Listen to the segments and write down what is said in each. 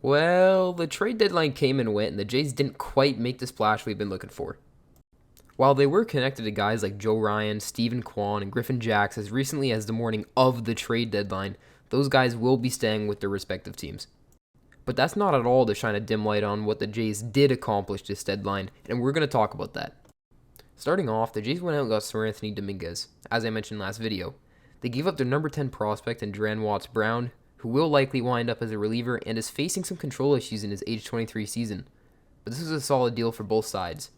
Well, the trade deadline came and went, and the Jays didn't quite make the splash we've been looking for. While they were connected to guys like Joe Ryan, Steven Kwan, and Griffin Jacks as recently as the morning of the trade deadline, those guys will be staying with their respective teams. But that's not at all to shine a dim light on what the Jays did accomplish this deadline, and we're going to talk about that. Starting off, the Jays went out and got Seranthony Dominguez, as I mentioned last video. They gave up their number 10 prospect in Duran Watts-Brown, who will likely wind up as a reliever and is facing some control issues in his age 23 season. But this was a solid deal for both sides.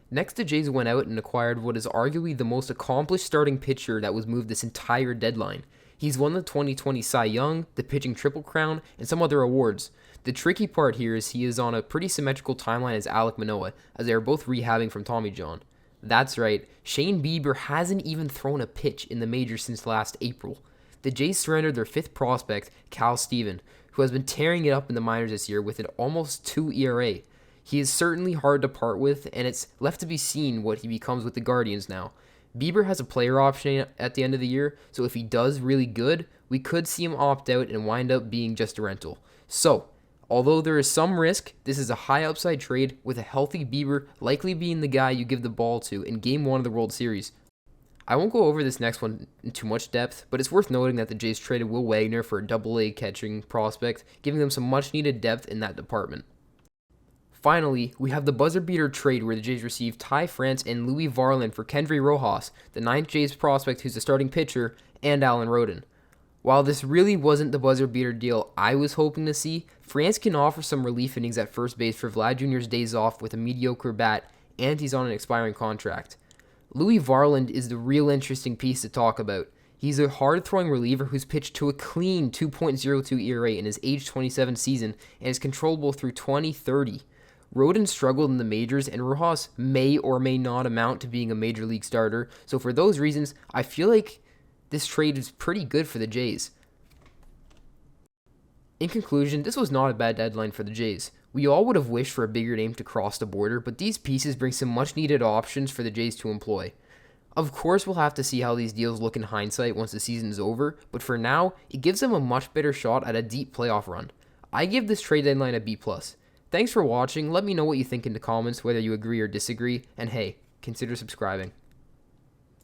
Next, the Jays went out and acquired what is arguably the most accomplished starting pitcher that was moved this entire deadline. He's won the 2020 Cy Young, the pitching Triple Crown, and some other awards. The tricky part here is he is on a pretty symmetrical timeline as Alek Manoah, as they are both rehabbing from Tommy John. That's right, Shane Bieber hasn't even thrown a pitch in the majors since last April. The Jays surrendered their fifth prospect, Cal Steven, who has been tearing it up in the minors this year with an almost 2 ERA. He is certainly hard to part with, and it's left to be seen what he becomes with the Guardians now. Bieber has a player option at the end of the year, so if he does really good, we could see him opt out and wind up being just a rental. So, although there is some risk, this is a high upside trade with a healthy Bieber likely being the guy you give the ball to in Game 1 of the World Series. I won't go over this next one in too much depth, but it's worth noting that the Jays traded Will Wagner for a Double-A catching prospect, giving them some much-needed depth in that department. Finally, we have the buzzer beater trade where the Jays received Ty France and Louis Varland for Kendry Rojas, the 9th Jays prospect who's a starting pitcher, and Alan Roden. While this really wasn't the buzzer beater deal I was hoping to see, France can offer some relief innings at first base for Vlad Jr.'s days off with a mediocre bat, and he's on an expiring contract. Louis Varland is the real interesting piece to talk about. He's a hard-throwing reliever who's pitched to a clean 2.02 ERA in his age 27 season and is controllable through 2030. Roden struggled in the majors, and Rojas may or may not amount to being a major league starter, so for those reasons, I feel like this trade is pretty good for the Jays. In conclusion, this was not a bad deadline for the Jays. We all would have wished for a bigger name to cross the border, but these pieces bring some much-needed options for the Jays to employ. Of course, we'll have to see how these deals look in hindsight once the season is over, but for now, it gives them a much better shot at a deep playoff run. I give this trade deadline a B+. Thanks for watching. Let me know what you think in the comments, whether you agree or disagree, and hey, consider subscribing.